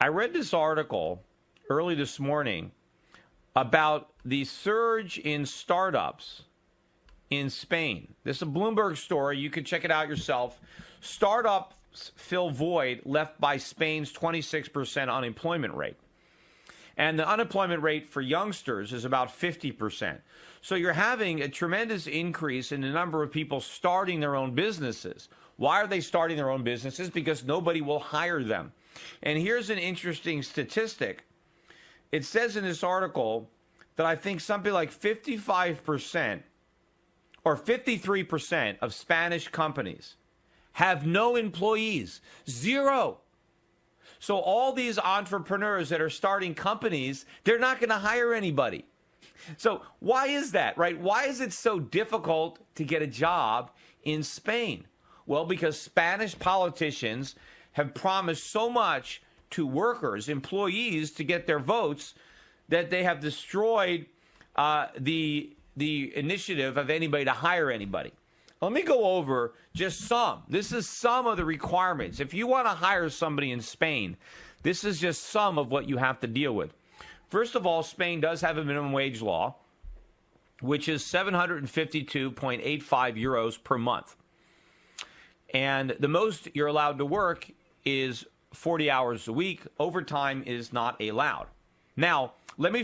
I read this article early this morning about the surge in startups in Spain. This is a Bloomberg story. You can check it out yourself. Startups fill void left by Spain's 26% unemployment rate. And the unemployment rate for youngsters is about 50%. So you're having a tremendous increase in the number of people starting their own businesses. Why are they starting their own businesses? Because nobody will hire them. And here's an interesting statistic. It says in this article that I think something like 55% or 53% of Spanish companies have no employees. Zero. So all these entrepreneurs that are starting companies, they're not going to hire anybody. So why is that, right? Why is it so difficult to get a job in Spain? Well, because Spanish politicians have promised so much to workers, employees, to get their votes that they have destroyed the initiative of anybody to hire anybody. Let me go over just some. This is some of the requirements. If you want to hire somebody in Spain, this is just some of what you have to deal with. First of all, Spain does have a minimum wage law, which is 752.85 euros per month. And the most you're allowed to work is 40 hours a week. Overtime is not allowed. Now, let me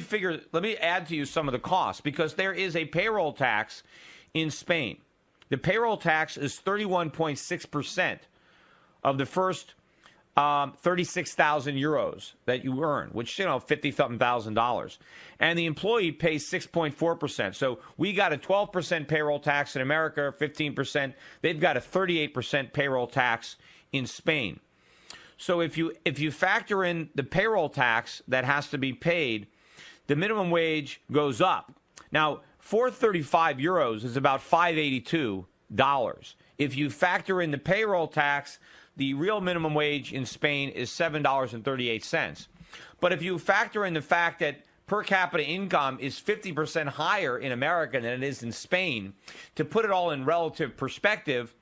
add to you some of the costs, because there is a payroll tax in Spain. The payroll tax is 31.6% of the first 36,000 euros that you earn, which, $50-something thousand. And the employee pays 6.4%. So we got a 12% payroll tax in America, 15%. They've got a 38% payroll tax in Spain. So if you factor in the payroll tax that has to be paid, the minimum wage goes up. Now, 435 euros is about $582. If you factor in the payroll tax, the real minimum wage in Spain is $7.38. But if you factor in the fact that per capita income is 50% higher in America than it is in Spain, to put it all in relative perspective,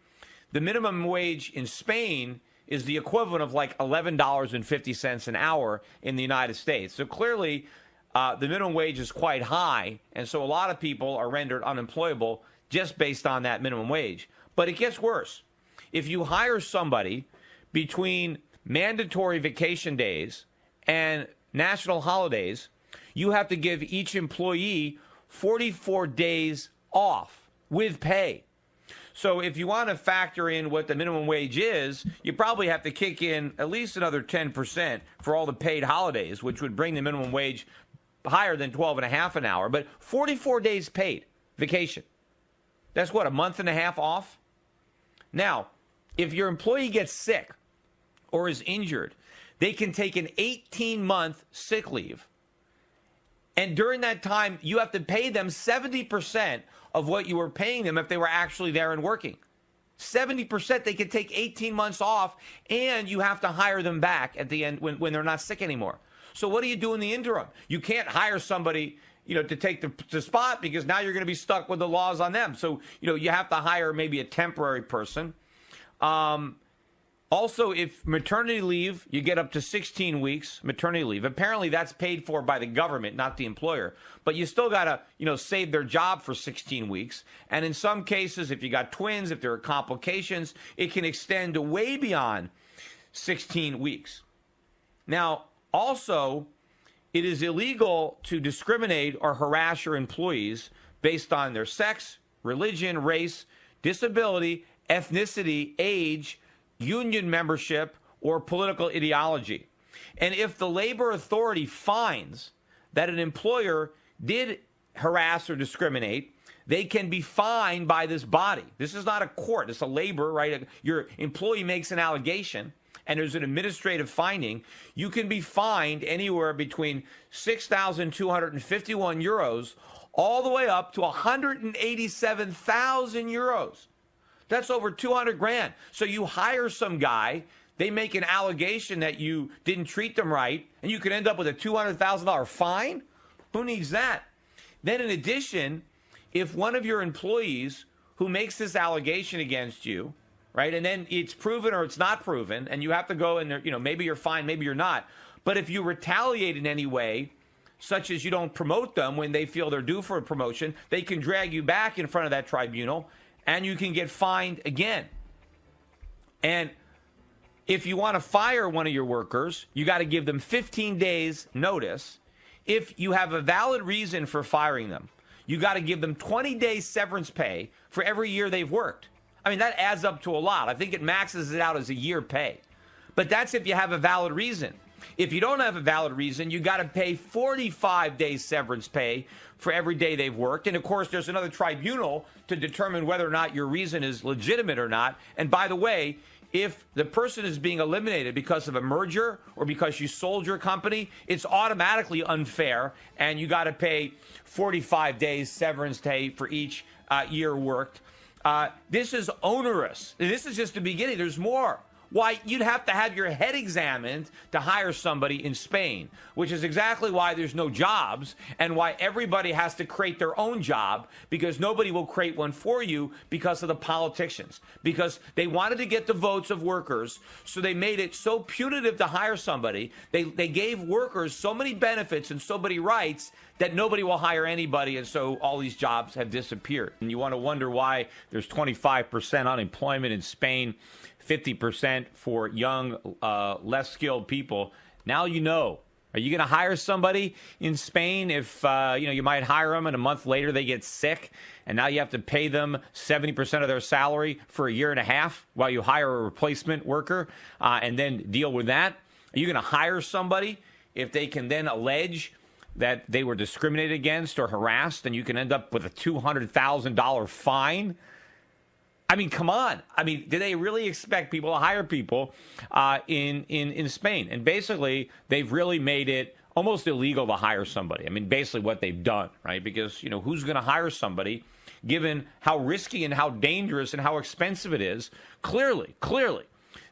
the minimum wage in Spain is the equivalent of like $11.50 an hour in the United States. So clearly, the minimum wage is quite high, and so a lot of people are rendered unemployable just based on that minimum wage. But it gets worse. If you hire somebody between mandatory vacation days and national holidays, you have to give each employee 44 days off with pay. So if you want to factor in what the minimum wage is, you probably have to kick in at least another 10% for all the paid holidays, which would bring the minimum wage higher than 12.5 an hour. But 44 days paid vacation. That's what, a month and a half off? Now, if your employee gets sick or is injured, they can take an 18-month sick leave. And during that time, you have to pay them 70% of what you were paying them if they were actually there and working. 70%, they could take 18 months off, and you have to hire them back at the end when they're not sick anymore. So what do you do in the interim? You can't hire somebody, to take the spot, because now you're going to be stuck with the laws on them. So, you have to hire maybe a temporary person. Also, if maternity leave, you get up to 16 weeks maternity leave. Apparently, that's paid for by the government, not the employer. But you still got to, save their job for 16 weeks. And in some cases, if you got twins, if there are complications, it can extend to way beyond 16 weeks. Now, also, it is illegal to discriminate or harass your employees based on their sex, religion, race, disability, ethnicity, age, union membership, or political ideology. And if the labor authority finds that an employer did harass or discriminate, they can be fined by this body. This is not a court. It's a labor, right? Your employee makes an allegation, and there's an administrative finding. You can be fined anywhere between 6,251 euros all the way up to 187,000 euros. That's over 200 grand. So you hire some guy, they make an allegation that you didn't treat them right, and you could end up with a $200,000 fine? Who needs that? Then in addition, if one of your employees who makes this allegation against you, right, and then it's proven or it's not proven, and you have to go and, maybe you're fine, maybe you're not, But if you retaliate in any way, such as you don't promote them when they feel they're due for a promotion, they can drag you back in front of that tribunal and you can get fined again. And if you want to fire one of your workers, you got to give them 15 days notice. If you have a valid reason for firing them, you got to give them 20 days severance pay for every year they've worked. I mean, that adds up to a lot. I think it maxes it out as a year pay. But that's if you have a valid reason. If you don't have a valid reason, you got to pay 45 days severance pay for every day they've worked. And of course, there's another tribunal to determine whether or not your reason is legitimate or not. And by the way, if the person is being eliminated because of a merger or because you sold your company, it's automatically unfair, and you got to pay 45 days severance pay for each year worked. This is onerous. This is just the beginning. There's more. Why, you'd have to have your head examined to hire somebody in Spain, which is exactly why there's no jobs and why everybody has to create their own job, because nobody will create one for you because of the politicians, because they wanted to get the votes of workers. So they made it so punitive to hire somebody. They gave workers so many benefits and so many rights that nobody will hire anybody. And so all these jobs have disappeared. And you want to wonder why there's 25% unemployment in Spain, 50% for young, less skilled people. Now you know. Are you going to hire somebody in Spain if, you might hire them and a month later they get sick and now you have to pay them 70% of their salary for a year and a half while you hire a replacement worker and then deal with that? Are you going to hire somebody if they can then allege that they were discriminated against or harassed, and you can end up with a $200,000 fine? I mean, come on. I mean, do they really expect people to hire people in Spain? And basically, they've really made it almost illegal to hire somebody. I mean, basically what they've done, right? Because, who's going to hire somebody given how risky and how dangerous and how expensive it is? Clearly,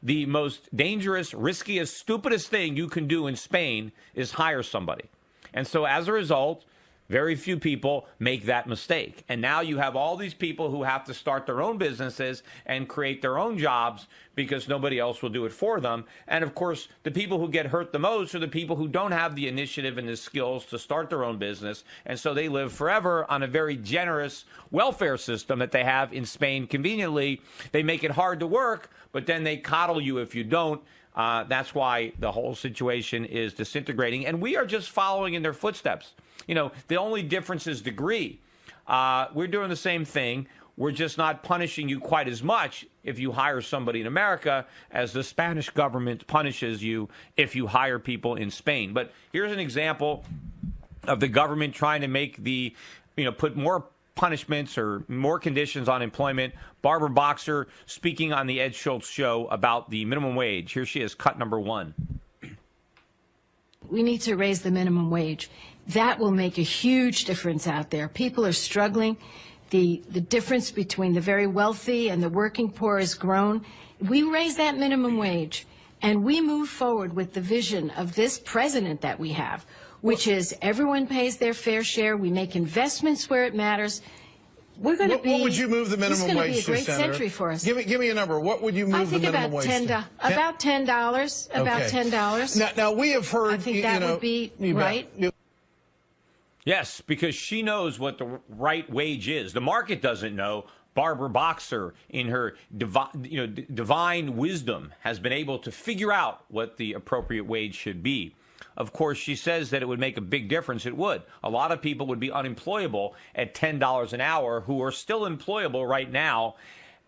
the most dangerous, riskiest, stupidest thing you can do in Spain is hire somebody. And so as a result, very few people make that mistake. And now you have all these people who have to start their own businesses and create their own jobs because nobody else will do it for them. And of course, the people who get hurt the most are the people who don't have the initiative and the skills to start their own business. And so they live forever on a very generous welfare system that they have in Spain. Conveniently, they make it hard to work, but then they coddle you if you don't. That's why the whole situation is disintegrating. And we are just following in their footsteps. The only difference is degree. We're doing the same thing. We're just not punishing you quite as much if you hire somebody in America as the Spanish government punishes you if you hire people in Spain. But here's an example of the government trying to make put more punishments or more conditions on employment. Barbara Boxer speaking on the Ed Schultz show about the minimum wage. Here she is, cut number 1. We need to raise the minimum wage. That will make a huge difference out there. People are struggling. The difference between the very wealthy and the working poor has grown. We raise that minimum wage, and we move forward with the vision of this president that we have, which is everyone pays their fair share. We make investments where it matters. We're going to be. What would you move the minimum wage to, It's going to be a great Senator? century for us. Give me a number. What would you move the minimum wage to? About $10. About $10. Now we have heard. I think that would be right. Yes, because she knows what the right wage is. The market doesn't know. Barbara Boxer, in her divine wisdom, has been able to figure out what the appropriate wage should be. Of course, she says that it would make a big difference. It would. A lot of people would be unemployable at $10 an hour who are still employable right now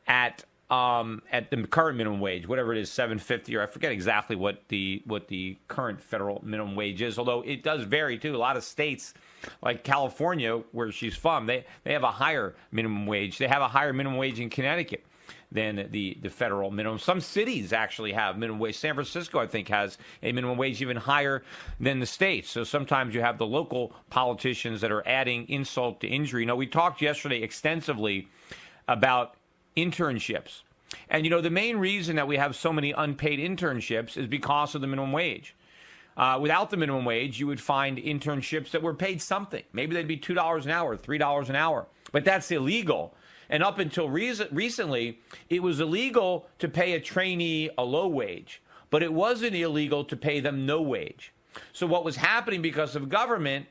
at the current minimum wage, whatever it is, $7.50, or I forget exactly what the current federal minimum wage is, although it does vary too. A lot of states, like California, where she's from, they have a higher minimum wage. They have a higher minimum wage in Connecticut than the federal minimum. Some cities actually have minimum wage. San Francisco, I think, has a minimum wage even higher than the states. So sometimes you have the local politicians that are adding insult to injury. We talked yesterday extensively about internships. And, the main reason that we have so many unpaid internships is because of the minimum wage. Without the minimum wage, you would find internships that were paid something. Maybe they'd be $2 an hour, $3 an hour. But that's illegal. And up until recently, it was illegal to pay a trainee a low wage. But it wasn't illegal to pay them no wage. So what was happening because of government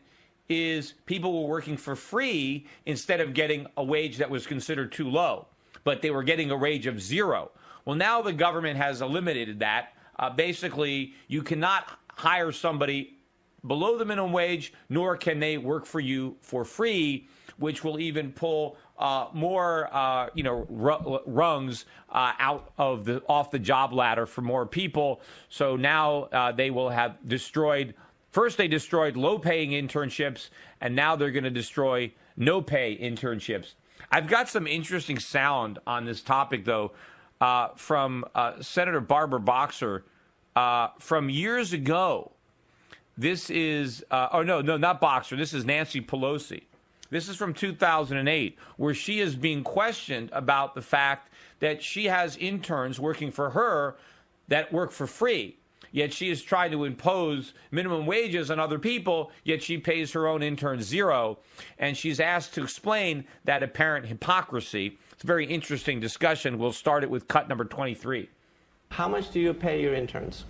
is people were working for free instead of getting a wage that was considered too low, but they were getting a wage of zero. Well, now the government has eliminated that. Basically, you cannot hire somebody below the minimum wage, nor can they work for you for free, which will even pull more, rungs off the job ladder for more people. So now they will have destroyed. First, they destroyed low-paying internships, and now they're going to destroy no-pay internships. I've got some interesting sound on this topic, though, from Senator Barbara Boxer from years ago. This is, not Boxer. This is Nancy Pelosi. This is from 2008, where she is being questioned about the fact that she has interns working for her that work for free. Yet she is trying to impose minimum wages on other people, yet she pays her own interns zero. And she's asked to explain that apparent hypocrisy. It's a very interesting discussion. We'll start it with cut number 23. How much do you pay your interns?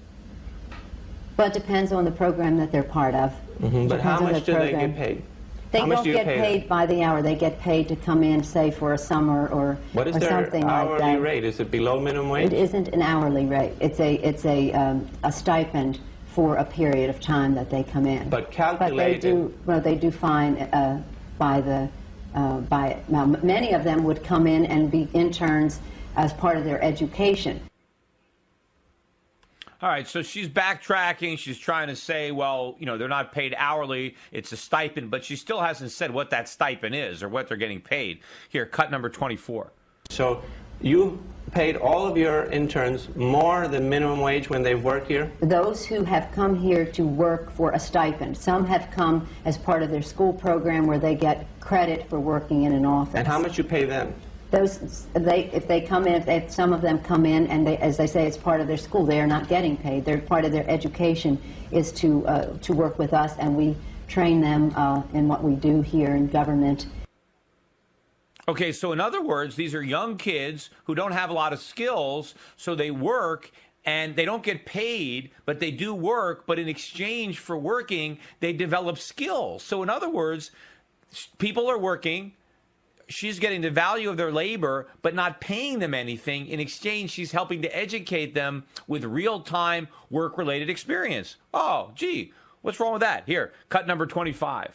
Well, it depends on the program that they're part of. But how much do they get paid? They don't get paid by the hour. They get paid to come in, say, for a summer or something like that. What is their hourly rate? Is it below minimum wage? It isn't an hourly rate. It's a stipend for a period of time that they come in. But calculated. But they do fine by many of them would come in and be interns as part of their education. All right, so she's backtracking. She's trying to say, well, they're not paid hourly. It's a stipend, but she still hasn't said what that stipend is or what they're getting paid. Here, cut number 24. So you paid all of your interns more than minimum wage when they work here? Those who have come here to work for a stipend. Some have come as part of their school program where they get credit for working in an office. And how much you pay them? If they come in, if some of them come in and as they say, it's part of their school, they are not getting paid. They're part of their education is to work with us, and we train them in what we do here in government. Okay, so in other words, these are young kids who don't have a lot of skills, so they work and they don't get paid, but they do work, but in exchange for working, they develop skills. So in other words, people are working. She's getting the value of their labor, but not paying them anything. In exchange, she's helping to educate them with real-time work-related experience. Oh, gee, what's wrong with that? Here, cut number 25.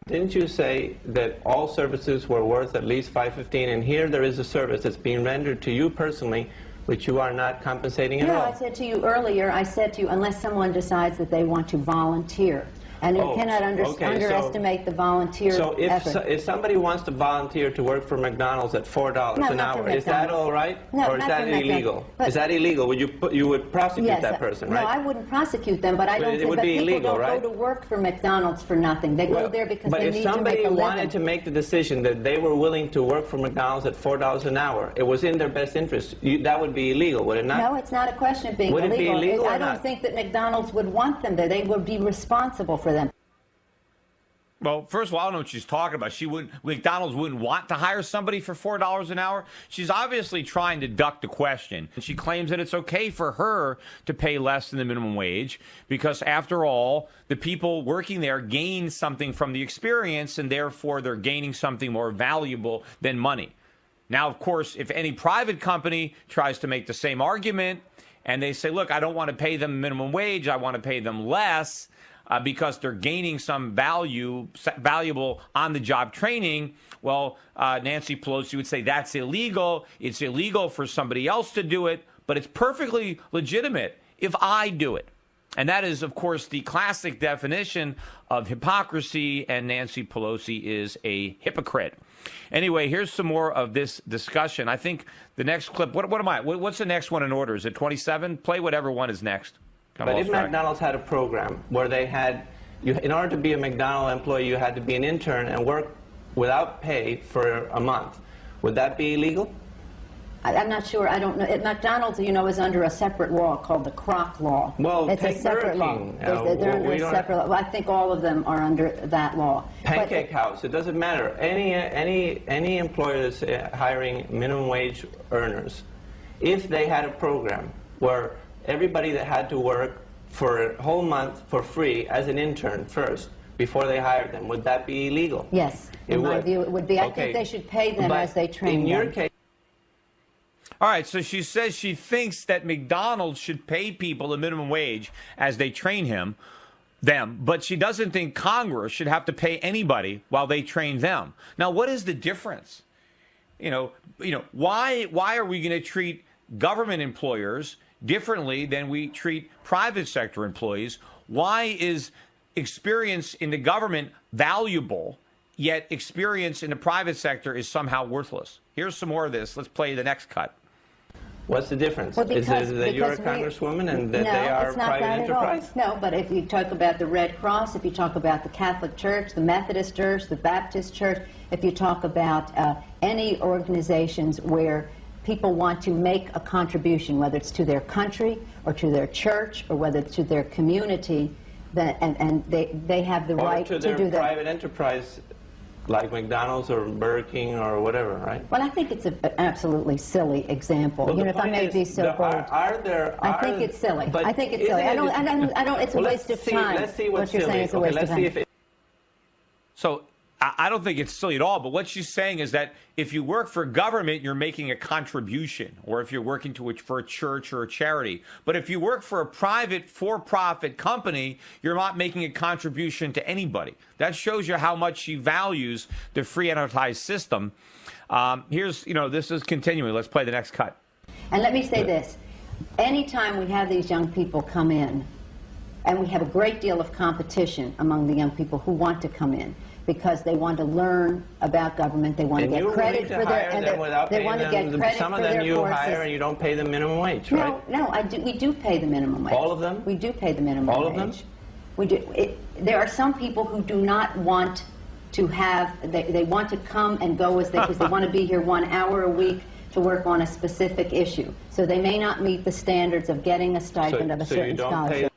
Didn't you say that all services were worth at least $5.15, and here there is a service that's being rendered to you personally, which you are not compensating at all? No, I said to you earlier, unless someone decides that they want to volunteer. And you cannot underestimate the volunteer effort. So if somebody wants to volunteer to work for McDonald's at $4 an hour, is that all right? No, or is that illegal? Is that illegal? You would prosecute that person, right? No, I wouldn't prosecute them, but I don't think that people don't go to work for McDonald's for nothing. They go there because they need to make a living. But if somebody wanted to make the decision that they were willing to work for McDonald's at $4 an hour, it was in their best interest, that would be illegal, would it not? No, it's not a question of being illegal. Would it be illegal I don't think that McDonald's would want them there. They would be responsible for them. Well, first of all, I don't know what she's talking about. McDonald's wouldn't want to hire somebody for $4 an hour. She's obviously trying to duck the question. She claims that it's okay for her to pay less than the minimum wage because, after all, the people working there gain something from the experience, and therefore they're gaining something more valuable than money. Now, of course, if any private company tries to make the same argument and they say, look, I don't want to pay them minimum wage, I want to pay them less, because they're gaining some valuable on-the-job training, well, Nancy Pelosi would say that's illegal. It's illegal for somebody else to do it, but it's perfectly legitimate if I do it. And that is, of course, the classic definition of hypocrisy, and Nancy Pelosi is a hypocrite. Anyway, here's some more of this discussion. I think the next clip, what's the next one in order? Is it 27? Play whatever one is next. But if McDonald's had a program where they had, in order to be a McDonald's employee, you had to be an intern and work without pay for a month, would that be illegal? I'm not sure. I don't know. McDonald's, is under a separate law called the Kroc law. Well, it's a separate law. They're under a separate law. Well, I think all of them are under that law. Pancake House. It doesn't matter. Any employer that's hiring minimum wage earners, if they had a program where everybody that had to work for a whole month for free as an intern first before they hired them, would that be illegal? Yes. In my view, it would be. I think they should pay them as they train them. In your case... All right, so she says she thinks that McDonald's should pay people a minimum wage as they train them, but she doesn't think Congress should have to pay anybody while they train them. Now, what is the difference? Why are we going to treat government employers differently than we treat private sector employees? Why is experience in the government valuable, yet experience in the private sector is somehow worthless? Here's some more of this. Let's play the next cut. What's the difference? Well, is it that you're a congresswoman and that they are private enterprise? No, but if you talk about the Red Cross, if you talk about the Catholic Church, the Methodist Church, the Baptist Church, if you talk about any organizations where people want to make a contribution, whether it's to their country or to their church or whether it's to their community, and they have the right to do that. Or to their private enterprise, like McDonald's or Burger King or whatever, right? Well, I think it's an absolutely silly example. Well, if I may be so bold, I think it's silly. I think it's silly. I don't. It's a waste of time. Let's see what's you're saying is a waste of time. So I don't think it's silly at all, but what she's saying is that if you work for government, you're making a contribution, or if you're working for a church or a charity. But if you work for a private, for-profit company, you're not making a contribution to anybody. That shows you how much she values the free enterprise system. This is continuing. Let's play the next cut. And let me say this. Anytime we have these young people come in, and we have a great deal of competition among the young people who want to come in, because they want to learn about government, they want to get credit for their, and they want to get credit some for of them their you courses. hire and you don't pay the minimum wage, right? No, we do pay the minimum wage. All of them? We do pay the minimum wage. All of them? We do. There are some people who do not want to have, they want to come and go because they want to be here 1 hour a week to work on a specific issue. So they may not meet the standards of getting a stipend of a certain scholarship.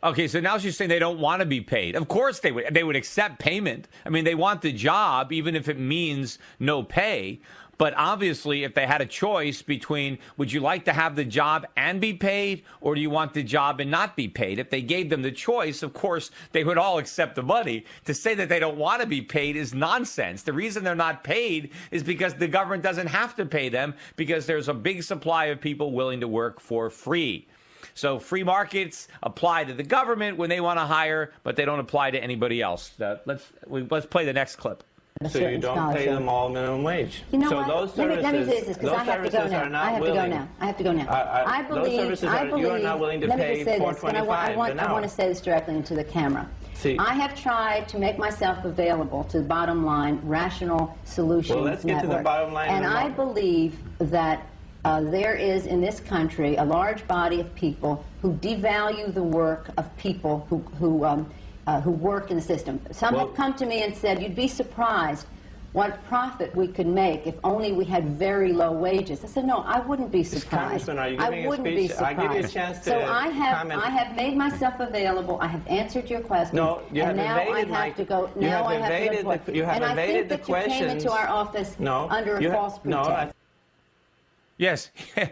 Okay, so now she's saying they don't want to be paid. Of course they would accept payment. I mean, they want the job, even if it means no pay. But obviously, if they had a choice between, would you like to have the job and be paid, or do you want the job and not be paid? If they gave them the choice, of course, they would all accept the money. To say that they don't want to be paid is nonsense. The reason they're not paid is because the government doesn't have to pay them, because there's a big supply of people willing to work for free. So free markets apply to the government when they want to hire, but they don't apply to anybody else. Let's play the next clip. So you don't pay them all minimum wage. You know so what? those services, let me say this, because I have to go now. I have to go now. I believe you are not willing to pay $4.25 I want to say this directly into the camera. See, I have tried to make myself available to the bottom line, Rational Solutions Well, let's get Network. to the bottom line. And I believe that there is in this country a large body of people who devalue the work of people who work in the system. Some have come to me and said, you'd be surprised what profit we could make if only we had very low wages. I said, no, I wouldn't be surprised. Congressman, are you I giving wouldn't a be speech? surprised. I give you a chance to so I comment. have made myself available. I have answered your questions. No, you have and now evaded I have to go. You now have I have evaded to report. you have and evaded the I think that you came into our office under a false pretense. Yes,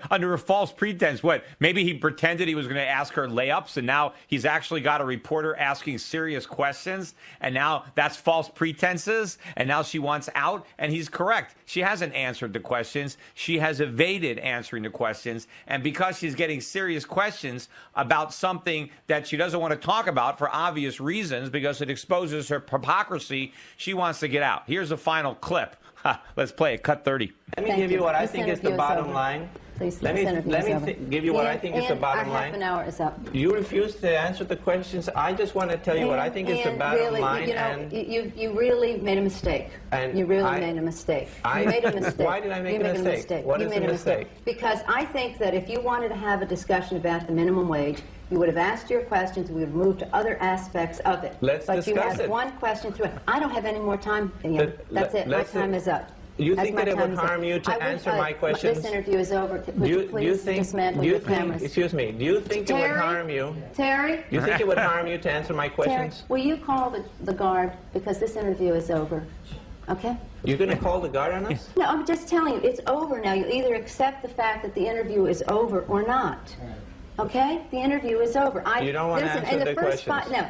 under a false pretense. What? Maybe he pretended he was going to ask her layups, and now he's actually got a reporter asking serious questions, and now that's false pretenses, and now she wants out, and he's correct. She hasn't answered the questions. She has evaded answering the questions, and because she's getting serious questions about something that she doesn't want to talk about for obvious reasons, because it exposes her hypocrisy, she wants to get out. Here's the final clip. Let's play it. Cut 30. Let me give you what I think is the bottom line. Please, let me give you what I think is the bottom line. Half an hour is up. You refuse to answer the questions. I just want to tell you what I think is the bottom line. You really made a mistake. You really made a mistake. You made a mistake. Why did I make a mistake? What is a mistake? Because I think that if you wanted to have a discussion about the minimum wage, you would have asked your questions, we would have moved to other aspects of it. Let's discuss it. But you had one question through it. I don't have any more time. That's it. My time is up. You think that it would harm you to answer my questions? This interview is over. Would you please dismantle your cameras? Excuse me. Do you think it would harm you? Terry? You think it would harm you to answer my questions? Terry, will you call the guard, because this interview is over? Okay? You're going to call the guard on us? No, I'm just telling you, it's over now. You either accept the fact that the interview is over or not. Okay? The interview is over. You don't want to answer the questions. No.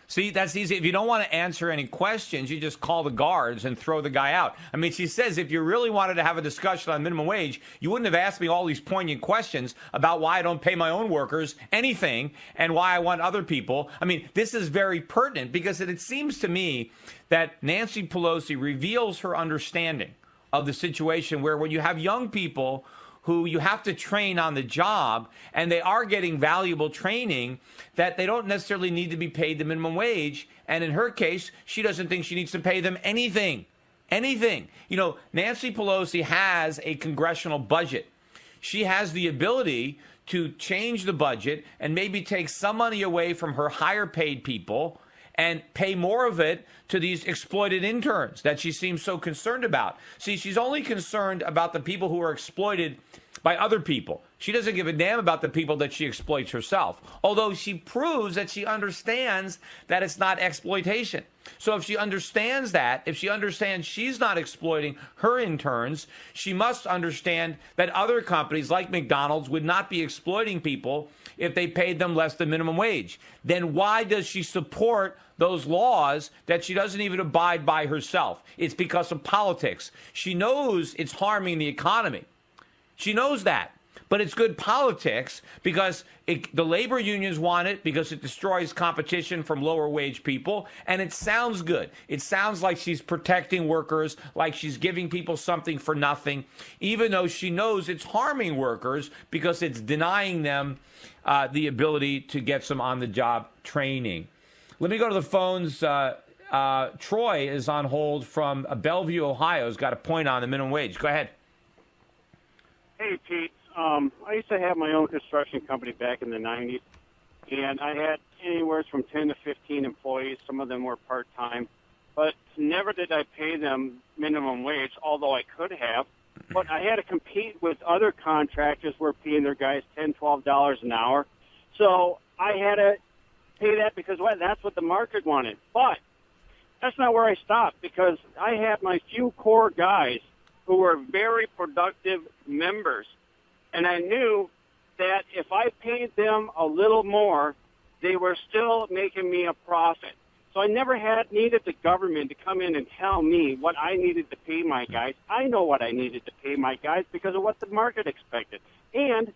See, that's easy. If you don't want to answer any questions, you just call the guards and throw the guy out. I mean, she says if you really wanted to have a discussion on minimum wage, you wouldn't have asked me all these poignant questions about why I don't pay my own workers anything and why I want other people. I mean, this is very pertinent because it seems to me that Nancy Pelosi reveals her understanding of the situation where when you have young people who you have to train on the job, and they are getting valuable training, that they don't necessarily need to be paid the minimum wage. And in her case, she doesn't think she needs to pay them anything. Anything. You know, Nancy Pelosi has a congressional budget. She has the ability to change the budget and maybe take some money away from her higher paid people and pay more of it to these exploited interns that she seems so concerned about. See, she's only concerned about the people who are exploited by other people. She doesn't give a damn about the people that she exploits herself, although she proves that she understands that it's not exploitation. So if she understands that, if she understands she's not exploiting her interns, she must understand that other companies like McDonald's would not be exploiting people if they paid them less than minimum wage. Then why does she support those laws that she doesn't even abide by herself? It's because of politics. She knows it's harming the economy. She knows that. But it's good politics because the labor unions want it because it destroys competition from lower wage people. And it sounds good. It sounds like she's protecting workers, like she's giving people something for nothing, even though she knows it's harming workers because it's denying them the ability to get some on-the-job training. Let me go to the phones. Troy is on hold from Bellevue, Ohio. He's got a point on the minimum wage. Go ahead. Hey, Pete. I used to have my own construction company back in the 90s, and I had anywhere from 10 to 15 employees. Some of them were part-time, but never did I pay them minimum wage, although I could have. But I had to compete with other contractors who were paying their guys $10, $12 an hour. So I had to pay that because that's what the market wanted. But that's not where I stopped, because I had my few core guys who were very productive members. And I knew that if I paid them a little more, they were still making me a profit. So I never needed the government to come in and tell me what I needed to pay my guys. I know what I needed to pay my guys because of what the market expected. And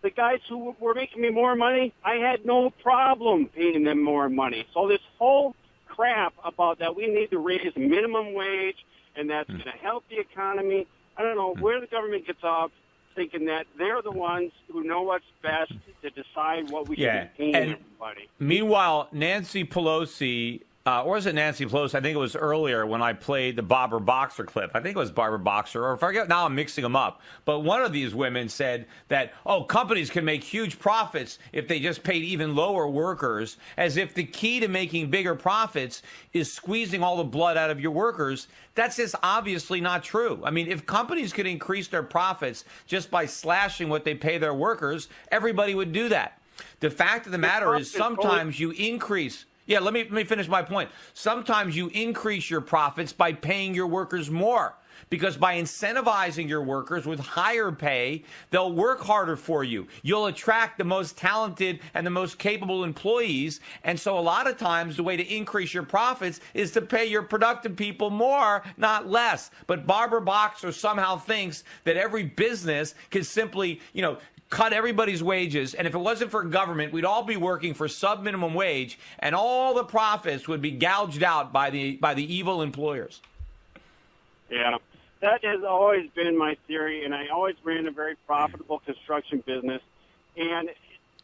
the guys who were making me more money, I had no problem paying them more money. So this whole crap about that we need to raise minimum wage and that's going to help the economy, I don't know where the government gets off thinking that they're the ones who know what's best to decide what we should be paying everybody. Meanwhile, Nancy Pelosi, or was it Nancy Pelosi? I think it was earlier when I played the Barbara Boxer clip. I think it was Barbara Boxer, or if I forget, now I'm mixing them up. But one of these women said that, companies can make huge profits if they just paid even lower workers, as if the key to making bigger profits is squeezing all the blood out of your workers. That's just obviously not true. I mean, if companies could increase their profits just by slashing what they pay their workers, everybody would do that. The fact of the matter is sometimes you increase. Yeah, let me finish my point. Sometimes you increase your profits by paying your workers more, because by incentivizing your workers with higher pay, they'll work harder for you. You'll attract the most talented and the most capable employees. And so a lot of times the way to increase your profits is to pay your productive people more, not less. But Barbara Boxer somehow thinks that every business can simply, cut everybody's wages, and if it wasn't for government, we'd all be working for sub-minimum wage, and all the profits would be gouged out by the evil employers. Yeah, that has always been my theory, and I always ran a very profitable construction business, and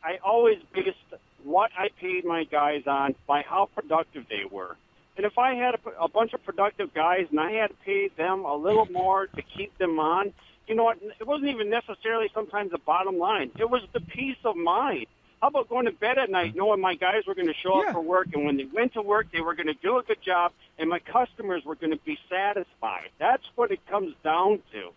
I always based what I paid my guys on by how productive they were. And if I had a bunch of productive guys and I had to pay them a little more to keep them on, you know what, it wasn't even necessarily sometimes the bottom line. It was the peace of mind. How about going to bed at night knowing my guys were going to show up for work, and when they went to work, they were going to do a good job, and my customers were going to be satisfied. That's what it comes down to.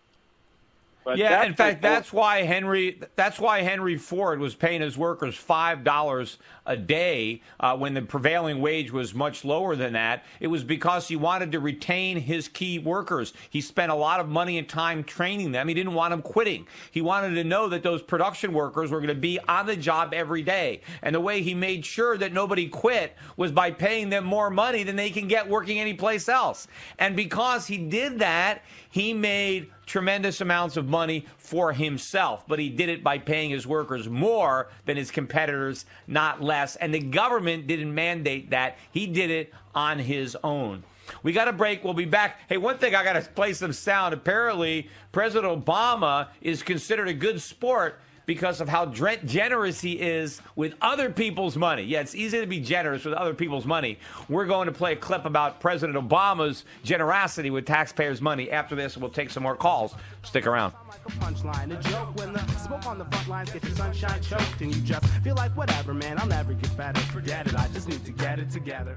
But yeah, in fact, that's why Henry Ford was paying his workers $5 a day when the prevailing wage was much lower than that. It was because he wanted to retain his key workers. He spent a lot of money and time training them. He didn't want them quitting. He wanted to know that those production workers were going to be on the job every day. And the way he made sure that nobody quit was by paying them more money than they can get working anyplace else. And because he did that, he made tremendous amounts of money for himself, but he did it by paying his workers more than his competitors, not less. And the government didn't mandate that. He did it on his own. We got a break. We'll be back. Hey, one thing, I got to play some sound. Apparently, President Obama is considered a good sport because of how generous he is with other people's money. Yeah, it's easy to be generous with other people's money. We're going to play a clip about President Obama's generosity with taxpayers' money. After this, we'll take some more calls. Stick around. Punchline, a joke when the smoke on the front lines gets your sunshine choked and you just feel like whatever, man, I'll never get better. Forget it, I just need to get it together.